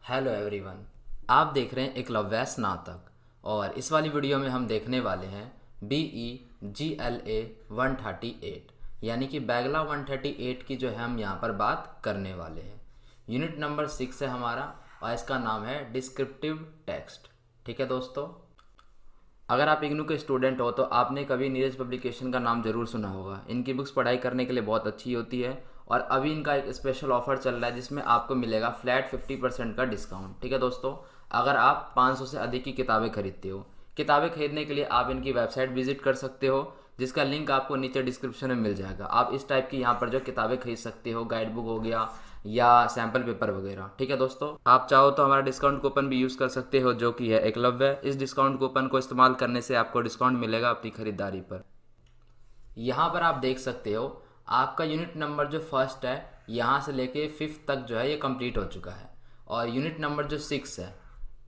Hello everyone. आप देख रहे हैं एकलव्य स्नातक और इस वाली वीडियो में हम देखने वाले हैं BE GLA 138 यानी कि बैगला 138 की जो है हम यहाँ पर बात करने वाले हैं। यूनिट नंबर 6 है हमारा और इसका नाम है डिस्क्रिप्टिव टेक्स्ट। ठीक है दोस्तों, अगर आप इग्नू के स्टूडेंट हो तो आपने कभी नीरज पब्लिकेशन का नाम ज़रूर सुना होगा। इनकी बुक्स पढ़ाई करने के लिए बहुत अच्छी होती है और अभी इनका एक स्पेशल ऑफर चल रहा है जिसमें आपको मिलेगा फ्लैट 50% का डिस्काउंट। ठीक है दोस्तों, अगर आप 500 से अधिक की किताबें खरीदते हो। किताबें खरीदने के लिए आप इनकी वेबसाइट विजिट कर सकते हो जिसका लिंक आपको नीचे डिस्क्रिप्शन में मिल जाएगा। आप इस टाइप की यहाँ पर जो किताबें खरीद सकते हो, गाइड बुक हो गया या सैम्पल पेपर वगैरह। ठीक है दोस्तों, आप चाहो तो हमारा डिस्काउंट कूपन भी यूज़ कर सकते हो जो कि है एकलव्य। इस डिस्काउंट कूपन को इस्तेमाल करने से आपको डिस्काउंट मिलेगा अपनी खरीदारी पर। यहाँ पर आप देख सकते हो आपका यूनिट नंबर जो फर्स्ट है यहाँ से लेके 5th तक जो है ये कंप्लीट हो चुका है और यूनिट नंबर जो 6 है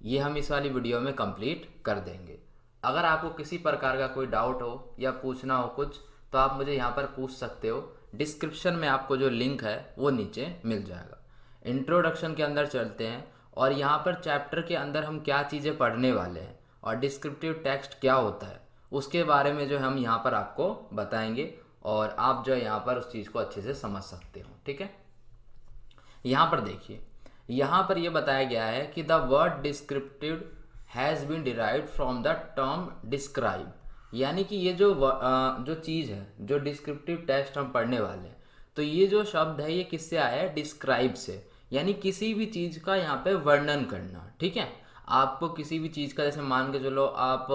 ये हम इस वाली वीडियो में कंप्लीट कर देंगे। अगर आपको किसी प्रकार का कोई डाउट हो या पूछना हो कुछ तो आप मुझे यहाँ पर पूछ सकते हो। डिस्क्रिप्शन में आपको जो लिंक है वो नीचे मिल जाएगा। इंट्रोडक्शन के अंदर चलते हैं और यहाँ पर चैप्टर के अंदर हम क्या चीज़ें पढ़ने वाले हैं और डिस्क्रिप्टिव टेक्स्ट क्या होता है उसके बारे में जो हम यहाँ पर आपको बताएंगे और आप जो है यहाँ पर उस चीज़ को अच्छे से समझ सकते हो। ठीक है, यहाँ पर देखिए, यहाँ पर यह बताया गया है कि the word descriptive has been derived from the term describe. यानी कि ये जो चीज़ है, जो डिस्क्रिप्टिव टेक्स्ट हम पढ़ने वाले हैं, तो ये जो शब्द है ये किससे आया है? डिस्क्राइब से। यानी किसी भी चीज़ का यहाँ पे वर्णन करना। ठीक है, आपको किसी भी चीज़ का, जैसे मान के चलो आप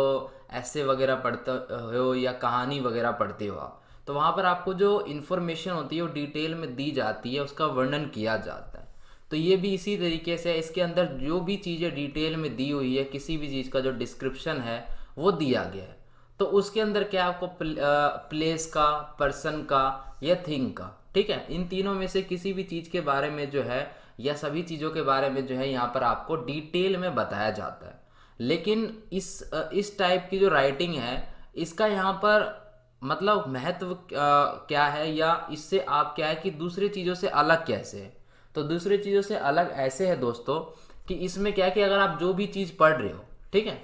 ऐसे वगैरह पढ़ते हो या कहानी वगैरह पढ़ते हो आप, तो वहाँ पर आपको जो इन्फॉर्मेशन होती है वो डिटेल में दी जाती है, उसका वर्णन किया जाता है। तो ये भी इसी तरीके से इसके अंदर जो भी चीज़ें डिटेल में दी हुई है, किसी भी चीज़ का जो डिस्क्रिप्शन है वो दिया गया है, तो उसके अंदर क्या आपको प्लेस का, पर्सन का या थिंग का, ठीक है, इन तीनों में से किसी भी चीज़ के बारे में जो है या सभी चीज़ों के बारे में जो है यहाँ पर आपको डिटेल में बताया जाता है। लेकिन इस टाइप की जो राइटिंग है इसका यहाँ पर मतलब महत्व क्या है या इससे आप क्या है कि दूसरी चीज़ों से अलग कैसे है? तो दूसरी चीज़ों से अलग ऐसे है दोस्तों कि इसमें क्या है कि अगर आप जो भी चीज़ पढ़ रहे हो, ठीक है,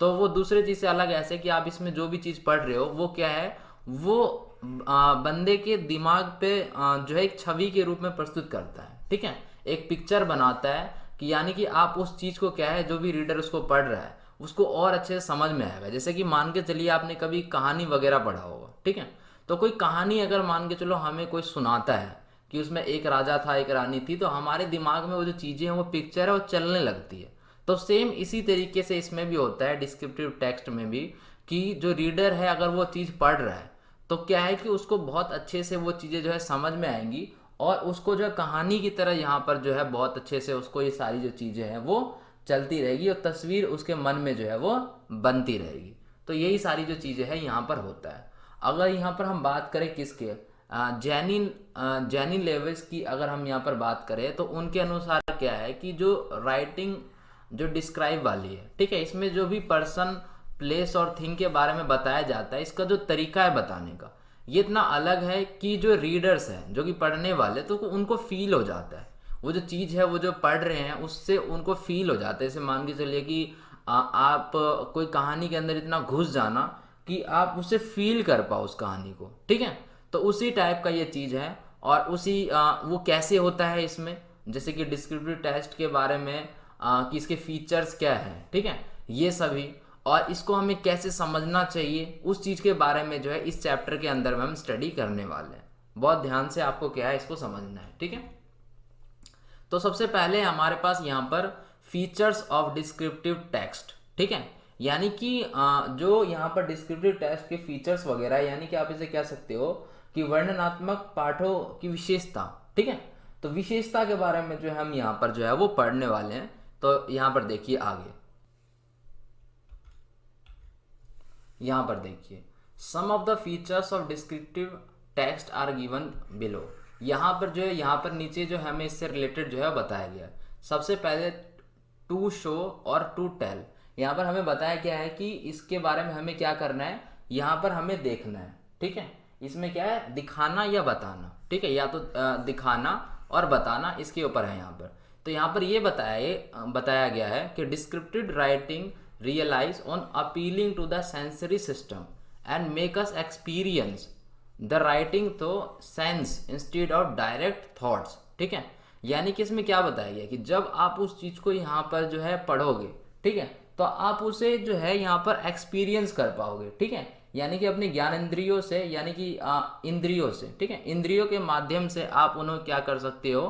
तो वो दूसरे चीज़ से अलग ऐसे कि आप इसमें जो भी चीज़ पढ़ रहे हो वो क्या है, वो बंदे के दिमाग पे जो है एक छवि के रूप में प्रस्तुत करता है। ठीक है, एक पिक्चर बनाता है कि यानी कि आप उस चीज़ को क्या है, जो भी रीडर उसको पढ़ रहा है उसको और अच्छे से समझ में आएगा। जैसे कि मान के चलिए आपने कभी कहानी वगैरह पढ़ा होगा, ठीक है, तो कोई कहानी अगर मान के चलो हमें कोई सुनाता है कि उसमें एक राजा था, एक रानी थी, तो हमारे दिमाग में वो जो चीज़ें हैं, वो पिक्चर है, वो चलने लगती है। तो सेम इसी तरीके से इसमें भी होता है, डिस्क्रिप्टिव टेक्स्ट में भी, कि जो रीडर है अगर वो चीज़ पढ़ रहा है तो क्या है कि उसको बहुत अच्छे से वो चीज़ें जो है समझ में आएंगी और उसको जो है कहानी की तरह यहाँ पर जो है बहुत अच्छे से उसको ये सारी जो चीज़ें हैं वो चलती रहेगी और तस्वीर उसके मन में जो है वो बनती रहेगी। तो यही सारी जो चीज़ें हैं यहाँ पर होता है। अगर यहाँ पर हम बात करें किसके, जैनी लेविस की अगर हम यहाँ पर बात करें तो उनके अनुसार क्या है कि जो राइटिंग जो डिस्क्राइब वाली है, ठीक है, इसमें जो भी पर्सन, प्लेस और थिंग के बारे में बताया जाता है, इसका जो तरीका है बताने का ये इतना अलग है कि जो रीडर्स हैं, जो कि पढ़ने वाले, तो उनको फील हो जाता है वो जो चीज़ है, वो जो पढ़ रहे हैं उससे उनको फील हो जाता है। जैसे मान के चलिए कि आप कोई कहानी के अंदर इतना घुस जाना कि आप उसे फील कर पाओ उस कहानी को। ठीक है, तो उसी टाइप का ये चीज़ है और उसी वो कैसे होता है इसमें, जैसे कि डिस्क्रिप्टिव टेक्स्ट के बारे में कि इसके फीचर्स क्या हैं, ठीक है, ये सभी, और इसको हमें कैसे समझना चाहिए उस चीज़ के बारे में जो है इस चैप्टर के अंदर में हम स्टडी करने वाले हैं। बहुत ध्यान से आपको क्या है इसको समझना है। ठीक है, तो सबसे पहले हमारे पास यहाँ पर फीचर्स ऑफ डिस्क्रिप्टिव टेक्स्ट। ठीक है, यानी कि जो यहाँ पर डिस्क्रिप्टिव टेक्स्ट के फीचर्स वगैरह, यानी कि आप इसे कह सकते हो कि वर्णनात्मक पाठों की विशेषता। ठीक है, तो विशेषता के बारे में जो हम यहाँ पर जो है वो पढ़ने वाले हैं। तो यहाँ पर देखिए आगे, यहाँ पर देखिए, some of the features of descriptive text are given below. यहाँ पर जो है, यहाँ पर नीचे जो हमें इससे रिलेटेड जो है बताया गया है। सबसे पहले टू शो और टू टेल, यहाँ पर हमें बताया गया है कि इसके बारे में हमें क्या करना है, यहाँ पर हमें देखना है। ठीक है, इसमें क्या है, दिखाना या बताना। ठीक है, या तो दिखाना और बताना इसके ऊपर है यहाँ पर तो यहाँ पर ये बताया गया है कि descriptive writing relies on appealing to the sensory system and make us experience the writing to sense instead of direct thoughts. ठीक है, यानी कि इसमें क्या बताया गया कि जब आप उस चीज़ को यहाँ पर जो है पढ़ोगे, ठीक है, तो आप उसे जो है यहाँ पर एक्सपीरियंस कर पाओगे। ठीक है, यानी कि अपने ज्ञान इंद्रियों से, यानी कि इंद्रियों से, ठीक है, इंद्रियों के माध्यम से आप उन्हें क्या कर सकते हो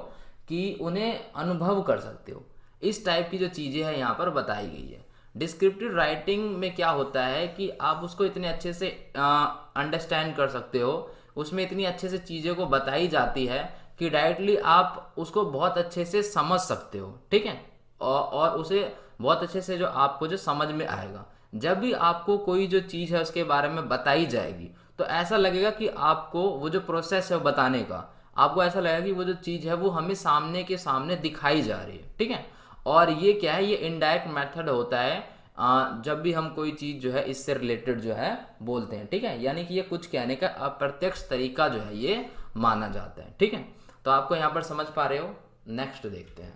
कि उन्हें अनुभव कर सकते हो। इस टाइप की जो चीज़ें हैं यहाँ पर बताई गई है। डिस्क्रिप्टिव राइटिंग में क्या होता है कि आप उसको इतने अच्छे से अंडरस्टैंड कर सकते हो, उसमें इतनी अच्छे से चीज़ों को बताई जाती है कि डायरेक्टली आप उसको बहुत अच्छे से समझ सकते हो। ठीक है, और उसे बहुत अच्छे से जो आपको जो समझ में आएगा। जब भी आपको कोई जो चीज़ है उसके बारे में बताई जाएगी तो ऐसा लगेगा कि आपको वो जो प्रोसेस है बताने का, आपको ऐसा लगेगा कि वो जो चीज़ है वो हमें सामने के सामने दिखाई जा रही है। ठीक है, और ये क्या है, ये इनडायरेक्ट मेथड होता है जब भी हम कोई चीज़ जो है इससे रिलेटेड जो है बोलते हैं। ठीक है, यानी कि ये कुछ कहने का अप्रत्यक्ष तरीका जो है ये माना जाता है। ठीक है, तो आपको यहाँ पर समझ पा रहे हो। नेक्स्ट देखते हैं।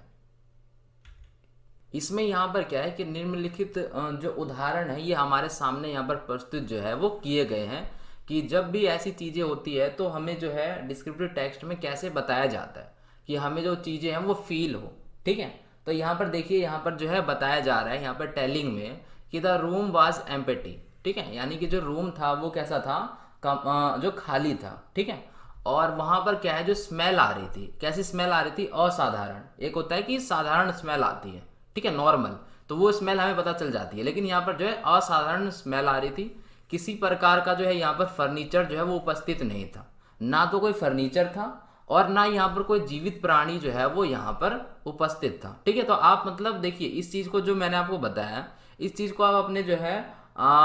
इसमें यहाँ पर क्या है कि निम्नलिखित जो उदाहरण है ये हमारे सामने यहाँ पर प्रस्तुत जो है वो किए गए हैं कि जब भी ऐसी चीज़ें होती है तो हमें जो है डिस्क्रिप्टिव टेक्स्ट में कैसे बताया जाता है कि हमें जो चीज़ें हैं वो फील हो। ठीक है, तो यहाँ पर देखिए, यहाँ पर जो है बताया जा रहा है यहाँ पर टेलिंग में कि द रूम वाज एम्प्टी। ठीक है, यानी कि जो रूम था वो कैसा था, जो खाली था। ठीक है, और वहाँ पर क्या है, जो स्मेल आ रही थी, कैसी स्मेल आ रही थी, असाधारण। एक होता है कि साधारण स्मेल आती है, ठीक है, नॉर्मल, तो वो स्मेल हमें पता चल जाती है, लेकिन यहाँ पर जो है असाधारण स्मेल आ रही थी। किसी प्रकार का जो है यहाँ पर फर्नीचर जो है वो उपस्थित नहीं था, ना तो कोई फर्नीचर था और ना यहाँ पर कोई जीवित प्राणी जो है वो यहाँ पर उपस्थित था। ठीक है, तो आप मतलब देखिए इस चीज़ को जो मैंने आपको बताया, इस चीज़ को आप अपने जो है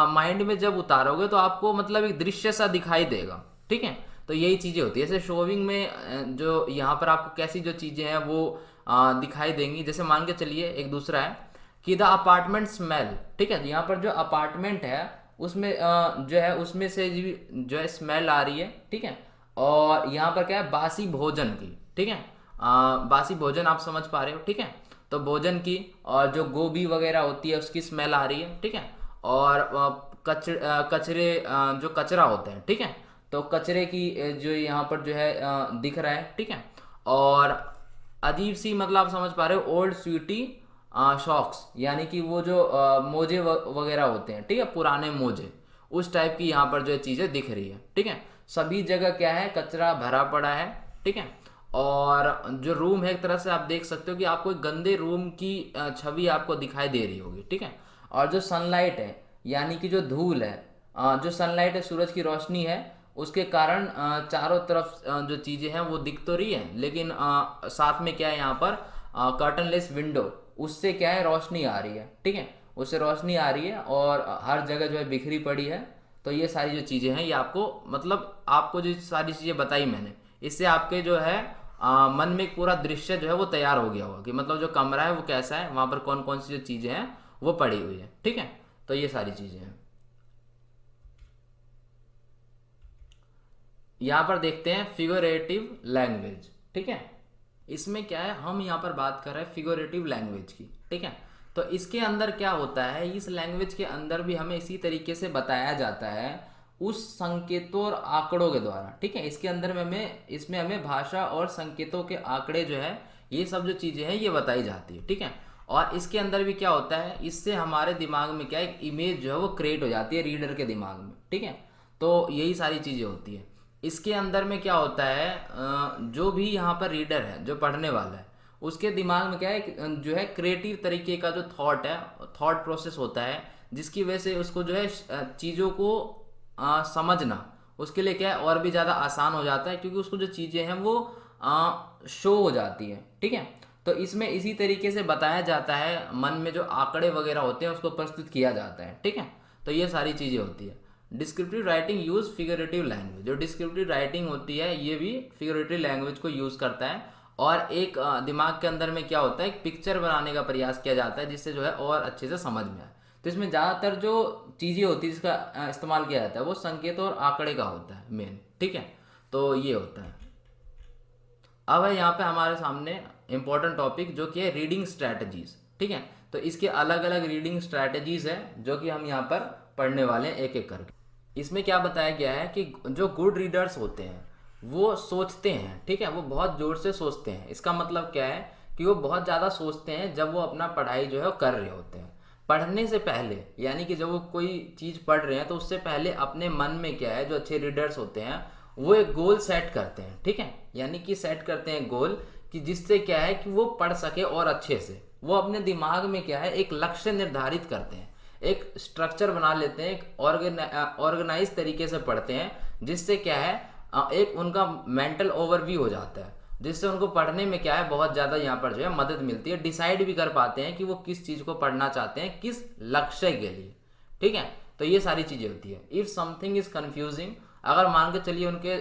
माइंड में जब उतारोगे तो आपको मतलब एक दृश्य सा दिखाई देगा। ठीक है, तो यही चीज़ें होती है। जैसे शोविंग में जो यहाँ पर आपको कैसी जो चीज़ें हैं वो दिखाई देंगी। जैसे मान के चलिए एक दूसरा है कि द अपार्टमेंट स्मेल। ठीक है, यहाँ पर जो अपार्टमेंट है उसमें जो है उसमें से जो है स्मेल आ रही है। ठीक है, और यहाँ पर क्या है, बासी भोजन की। ठीक है, बासी भोजन आप समझ पा रहे हो। ठीक है, तो भोजन की और जो गोभी वगैरह होती है उसकी स्मेल आ रही है। ठीक है, और कचरे जो कचरा होता है, ठीक है, तो कचरे की जो यहाँ पर जो है दिख रहा है। ठीक है, और अजीब सी मतलब आप समझ पा रहे हो, ओल्ड स्वीटी शॉक्स, यानी कि वो जो मोजे वगैरह होते हैं, ठीक है, पुराने मोजे, उस टाइप की यहाँ पर जो चीज़ें दिख रही है। ठीक है, सभी जगह क्या है, कचरा भरा पड़ा है। ठीक है, और जो रूम है एक तरह से आप देख सकते हो कि आपको एक गंदे रूम की छवि आपको दिखाई दे रही होगी। ठीक है, और जो सनलाइट है, यानी कि जो धूल है, जो सनलाइट है, सूरज की रोशनी है, उसके कारण चारों तरफ जो चीज़ें हैं वो दिख तो रही है, लेकिन साथ में क्या है, यहाँ पर कर्टनलेस विंडो, उससे क्या है, रोशनी आ रही है। ठीक है, उससे रोशनी आ रही है और हर जगह जो है बिखरी पड़ी है। तो ये सारी जो चीज़ें हैं ये आपको मतलब आपको जो सारी चीज़ें बताई मैंने, इससे आपके जो है मन में एक पूरा दृश्य जो है वो तैयार हो गया होगा कि मतलब जो कमरा है वो कैसा है, वहाँ पर कौन कौन सी जो चीज़ें हैं वो पड़ी हुई है। ठीक है, तो ये सारी चीज़ें हैं। यहाँ पर देखते हैं फिगरेटिव लैंग्वेज। ठीक है, इसमें क्या है, हम यहाँ पर बात कर रहे हैं फिगरेटिव लैंग्वेज की। ठीक है, तो इसके अंदर क्या होता है, इस लैंग्वेज के अंदर भी हमें इसी तरीके से बताया जाता है उस संकेतों और आंकड़ों के द्वारा। ठीक है, इसके अंदर में इसमें हमें भाषा और संकेतों के आंकड़े जो है ये सब जो चीज़ें हैं ये बताई जाती है। ठीक है, और इसके अंदर भी क्या होता है, इससे हमारे दिमाग में क्या एक इमेज जो है वो क्रिएट हो जाती है रीडर के दिमाग में। ठीक है, तो यही सारी चीज़ें होती है। इसके अंदर में क्या होता है, जो भी यहाँ पर रीडर है, जो पढ़ने वाला है, उसके दिमाग में क्या है, जो है क्रिएटिव तरीके का जो थॉट है, थॉट प्रोसेस होता है, जिसकी वजह से उसको जो है चीज़ों को समझना उसके लिए क्या है और भी ज़्यादा आसान हो जाता है, क्योंकि उसको जो चीज़ें हैं वो शो हो जाती है। ठीक है, तो इसमें इसी तरीके से बताया जाता है, मन में जो आंकड़े वगैरह होते हैं उसको प्रस्तुत किया जाता है। ठीक है, तो ये सारी चीज़ें होती है। Descriptive writing use figurative language, जो डिस्क्रिप्टिव राइटिंग होती है ये भी फिगरेटिव लैंग्वेज को यूज़ करता है, और एक दिमाग के अंदर में क्या होता है, एक पिक्चर बनाने का प्रयास किया जाता है जिससे जो है और अच्छे से समझ में आए। तो इसमें ज़्यादातर जो चीज़ें होती है जिसका इस्तेमाल किया जाता है वो संकेत और आंकड़े का होता है मेन। ठीक है, तो ये होता है। अब है यहाँ पे हमारे सामने इंपॉर्टेंट टॉपिक जो कि है रीडिंग स्ट्रैटेजीज। ठीक है, तो इसके अलग अलग रीडिंग स्ट्रैटेजीज है जो कि हम यहाँ पर पढ़ने वाले हैं एक एक करके। इसमें क्या बताया गया है कि जो गुड रीडर्स होते हैं वो सोचते हैं, ठीक है, वो बहुत जोर से सोचते हैं। इसका मतलब क्या है कि वो बहुत ज़्यादा सोचते हैं जब वो अपना पढ़ाई जो है वो कर रहे होते हैं। पढ़ने से पहले, यानी कि जब वो कोई चीज़ पढ़ रहे हैं तो उससे पहले अपने मन में क्या है, जो अच्छे रीडर्स होते हैं वो एक गोल सेट करते हैं। ठीक है, यानी कि सेट करते हैं गोल कि जिससे क्या है कि वो पढ़ सके और अच्छे से। वो अपने दिमाग में क्या है एक लक्ष्य निर्धारित करते हैं, एक स्ट्रक्चर बना लेते हैं, एक ऑर्गेनाइज तरीके से पढ़ते हैं, जिससे क्या है एक उनका मेंटल ओवरव्यू हो जाता है, जिससे उनको पढ़ने में क्या है बहुत ज़्यादा यहाँ पर जो है मदद मिलती है। डिसाइड भी कर पाते हैं कि वो किस चीज़ को पढ़ना चाहते हैं, किस लक्ष्य के लिए। ठीक है, तो ये सारी चीज़ें होती है। इफ़ समथिंग इज़ कन्फ्यूजिंग, अगर मान के चलिए उनके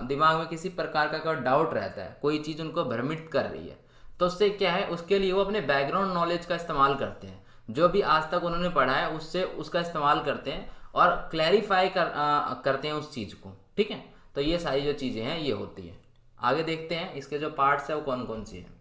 दिमाग में किसी प्रकार का कोई डाउट रहता है, कोई चीज़ उनको भ्रमित कर रही है, तो उससे क्या है, उसके लिए वो अपने बैकग्राउंड नॉलेज का इस्तेमाल करते हैं, जो भी आज तक उन्होंने पढ़ा है उससे उसका इस्तेमाल करते हैं और क्लैरिफाई करते हैं उस चीज़ को। ठीक है, तो ये सारी जो चीज़ें हैं ये होती है। आगे देखते हैं इसके जो पार्ट्स है वो कौन कौन सी हैं।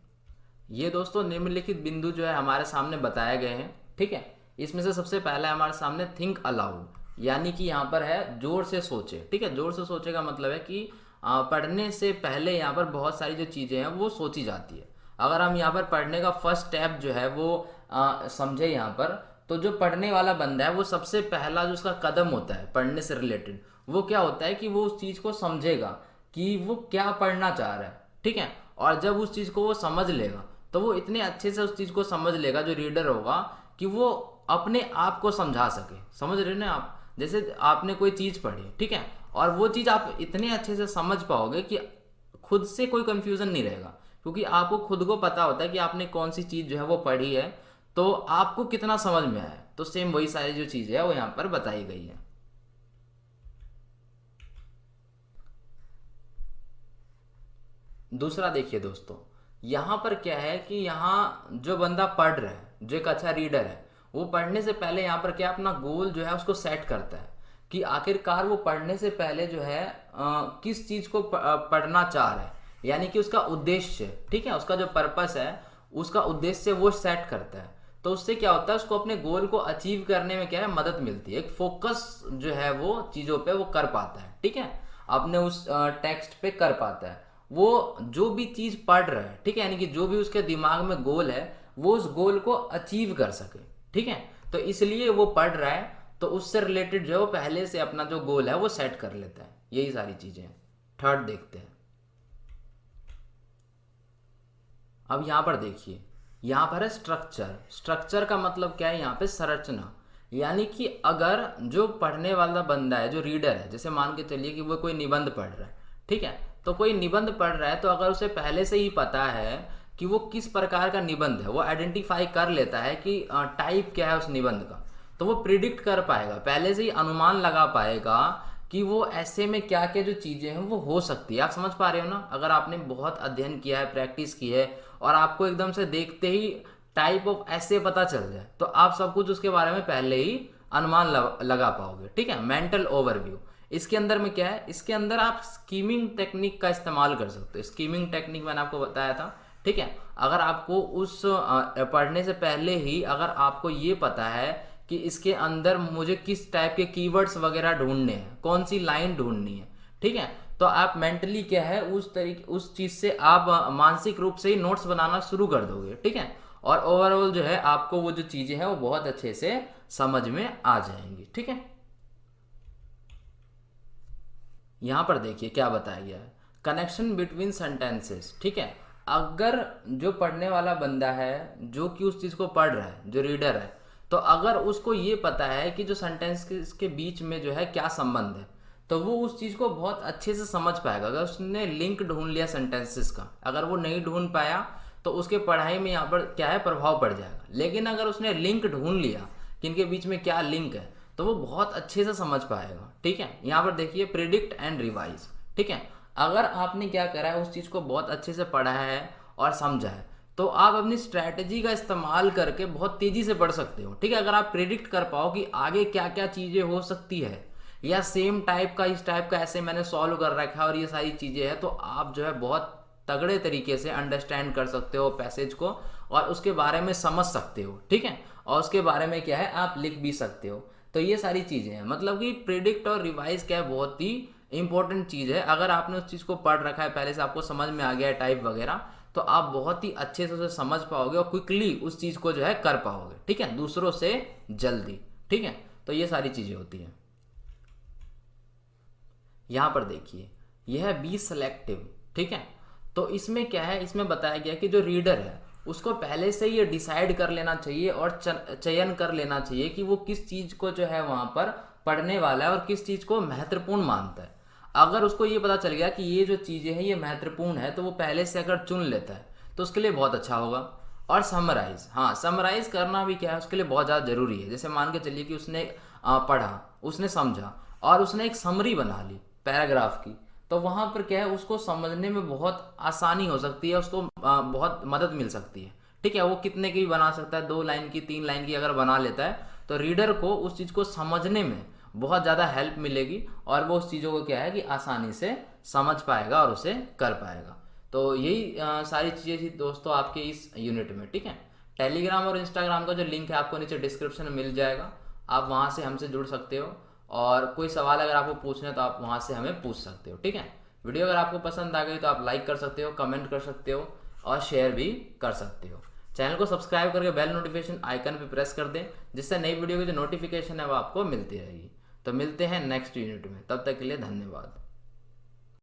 ये दोस्तों निम्नलिखित बिंदु जो है हमारे सामने बताए गए हैं। ठीक है, इसमें से सबसे पहला है हमारे सामने थिंक अलाउड, यानी कि यहाँ पर है जोर से सोचे। ठीक है, जोर से सोचे का मतलब है कि पढ़ने से पहले यहाँ पर बहुत सारी जो चीज़ें हैं वो सोची जाती है। अगर हम यहाँ पर पढ़ने का फर्स्ट स्टेप जो है वो समझे यहाँ पर, तो जो पढ़ने वाला बंदा है वो सबसे पहला जो उसका कदम होता है पढ़ने से रिलेटेड, वो क्या होता है कि वो उस चीज़ को समझेगा कि वो क्या पढ़ना चाह रहा है। ठीक है, और जब उस चीज़ को वो समझ लेगा तो वो इतने अच्छे से उस चीज़ को समझ लेगा, जो रीडर होगा, कि वो अपने आप को समझा सके। समझ रहे ना आप, जैसे आपने कोई चीज़ पढ़ी, ठीक है, और वो चीज़ आप इतने अच्छे से समझ पाओगे कि खुद से कोई कंफ्यूजन नहीं रहेगा, क्योंकि आपको खुद को पता होता है कि आपने कौन सी चीज़ जो है वो पढ़ी है, तो आपको कितना समझ में आया। तो सेम वही सारी जो चीज़ें है वो यहाँ पर बताई गई है। दूसरा देखिए दोस्तों, यहाँ पर क्या है कि यहाँ जो बंदा पढ़ रहा है, जो एक अच्छा रीडर है, वो पढ़ने से पहले यहाँ पर क्या अपना गोल जो है उसको सेट करता है कि आखिरकार वो पढ़ने से पहले जो है किस चीज़ को पढ़ना चाह रहा है, यानी कि उसका उद्देश्य। ठीक है, उसका जो पर्पस है, उसका उद्देश्य वो सेट करता है। तो उससे क्या होता है, उसको अपने गोल को अचीव करने में क्या है मदद मिलती है। एक फोकस जो है वो चीज़ों पे वो कर पाता है। ठीक है, अपने उस टेक्स्ट पे कर पाता है। वो जो भी चीज़ पढ़ रहा है, ठीक है, यानी कि जो भी उसके दिमाग में गोल है वो उस गोल को अचीव कर सके। ठीक है, तो इसलिए वो पढ़ रहा है, तो उससे रिलेटेड जो है वो पहले से अपना जो गोल है वो सेट कर लेता है। यही सारी चीज़ें हैं। थर्ड देखते हैं। अब यहाँ पर देखिए, यहाँ पर है स्ट्रक्चर। स्ट्रक्चर का मतलब क्या है, यहाँ पे संरचना, यानी कि अगर जो पढ़ने वाला बंदा है, जो रीडर है, जैसे मान के चलिए कि वो कोई निबंध पढ़ रहा है, ठीक है, तो कोई निबंध पढ़ रहा है, तो अगर उसे पहले से ही पता है कि वो किस प्रकार का निबंध है, वो आइडेंटिफाई कर लेता है कि टाइप क्या है उस निबंध का, तो वो प्रिडिक्ट कर पाएगा, पहले से ही अनुमान लगा पाएगा कि वो ऐसे में क्या क्या जो चीज़ें हैं वो हो सकती है। आप समझ पा रहे हो ना, अगर आपने बहुत अध्ययन किया है, प्रैक्टिस की है, और आपको एकदम से देखते ही टाइप ऑफ ऐसे पता चल जाए, तो आप सब कुछ उसके बारे में पहले ही अनुमान लगा पाओगे। ठीक है, मेंटल ओवरव्यू। इसके अंदर में क्या है, इसके अंदर आप स्कीमिंग टेक्निक का इस्तेमाल कर सकते हो। स्कीमिंग टेक्निक मैंने आपको बताया था। ठीक है, अगर आपको उस पढ़ने से पहले ही अगर आपको ये पता है कि इसके अंदर मुझे किस टाइप के कीवर्ड्स वगैरह ढूंढने हैं, कौन सी लाइन ढूंढनी है, ठीक है, तो आप मेंटली क्या है उस चीज़ से आप मानसिक रूप से ही नोट्स बनाना शुरू कर दोगे। ठीक है, और ओवरऑल जो है आपको वो जो चीज़ें हैं वो बहुत अच्छे से समझ में आ जाएंगी। ठीक है, यहाँ पर देखिए क्या बताया गया है, कनेक्शन बिटवीन सेंटेंसेस। ठीक है, अगर जो पढ़ने वाला बंदा है, जो कि उस चीज़ को पढ़ रहा है, जो रीडर है, तो अगर उसको ये पता है कि जो सेंटेंस के बीच में जो है क्या संबंध है, तो वो उस चीज़ को बहुत अच्छे से समझ पाएगा। अगर उसने लिंक ढूंढ लिया सेंटेंसेस का, अगर वो नहीं ढूंढ पाया तो उसके पढ़ाई में यहाँ पर क्या है प्रभाव पड़ जाएगा। लेकिन अगर उसने लिंक ढूंढ लिया कि इनके बीच में क्या लिंक है, तो वो बहुत अच्छे से समझ पाएगा। ठीक है, यहाँ पर देखिए प्रिडिक्ट एंड रिवाइज। ठीक है, अगर आपने क्या करा है, उस चीज़ को बहुत अच्छे से पढ़ा है और समझा है, तो आप अपनी स्ट्रैटेजी का इस्तेमाल करके बहुत तेज़ी से पढ़ सकते हो। ठीक है, अगर आप प्रिडिक्ट कर पाओ कि आगे क्या क्या चीज़ें हो सकती है, या सेम टाइप का इस टाइप का ऐसे मैंने सॉल्व कर रखा है और ये सारी चीज़ें हैं, तो आप जो है बहुत तगड़े तरीके से अंडरस्टैंड कर सकते हो पैसेज को और उसके बारे में समझ सकते हो, ठीक है। और उसके बारे में क्या है आप लिख भी सकते हो। तो ये सारी चीज़ें हैं, मतलब कि प्रिडिक्ट और रिवाइज क्या है बहुत ही इंपॉर्टेंट चीज़ है। अगर आपने उस चीज़ को पढ़ रखा है पहले से, आपको समझ में आ गया है टाइप वगैरह, तो आप बहुत ही अच्छे से उसे समझ पाओगे और क्विकली उस चीज़ को जो है कर पाओगे, ठीक है, दूसरों से जल्दी, ठीक है। तो ये सारी चीज़ें होती हैं। यहाँ पर देखिए यह है बी सेलेक्टिव, ठीक है। तो इसमें क्या है, इसमें बताया गया कि जो रीडर है उसको पहले से ये डिसाइड कर लेना चाहिए और चयन कर लेना चाहिए कि वो किस चीज़ को जो है वहाँ पर पढ़ने वाला है और किस चीज़ को महत्वपूर्ण मानता है। अगर उसको ये पता चल गया कि ये जो चीज़ें हैं ये महत्वपूर्ण है, तो वो पहले से अगर चुन लेता है तो उसके लिए बहुत अच्छा होगा। और समराइज, हाँ समराइज करना भी क्या है उसके लिए बहुत ज़्यादा ज़रूरी है। जैसे मान के चलिए कि उसने पढ़ा, उसने समझा और उसने एक समरी बना ली पैराग्राफ की, तो वहाँ पर क्या है उसको समझने में बहुत आसानी हो सकती है, उसको बहुत मदद मिल सकती है, ठीक है। वो कितने की भी बना सकता है, 2 लाइन की 3 लाइन की अगर बना लेता है तो रीडर को उस चीज़ को समझने में बहुत ज़्यादा हेल्प मिलेगी और वो उस चीज़ों को क्या है कि आसानी से समझ पाएगा और उसे कर पाएगा। तो यही सारी चीज़ें थी दोस्तों आपके इस यूनिट में, ठीक है। टेलीग्राम और इंस्टाग्राम का जो लिंक है आपको नीचे डिस्क्रिप्शन में मिल जाएगा, आप वहाँ से हमसे जुड़ सकते हो और कोई सवाल अगर आपको पूछना है तो आप वहाँ से हमें पूछ सकते हो, ठीक है। वीडियो अगर आपको पसंद आ गई तो आप लाइक कर सकते हो, कमेंट कर सकते हो और शेयर भी कर सकते हो। चैनल को सब्सक्राइब करके बेल नोटिफिकेशन आइकन पे प्रेस कर दें, जिससे नई वीडियो की जो नोटिफिकेशन है वो आपको मिलती रहेगी। तो मिलते हैं नेक्स्ट यूनिट में, तब तक के लिए धन्यवाद।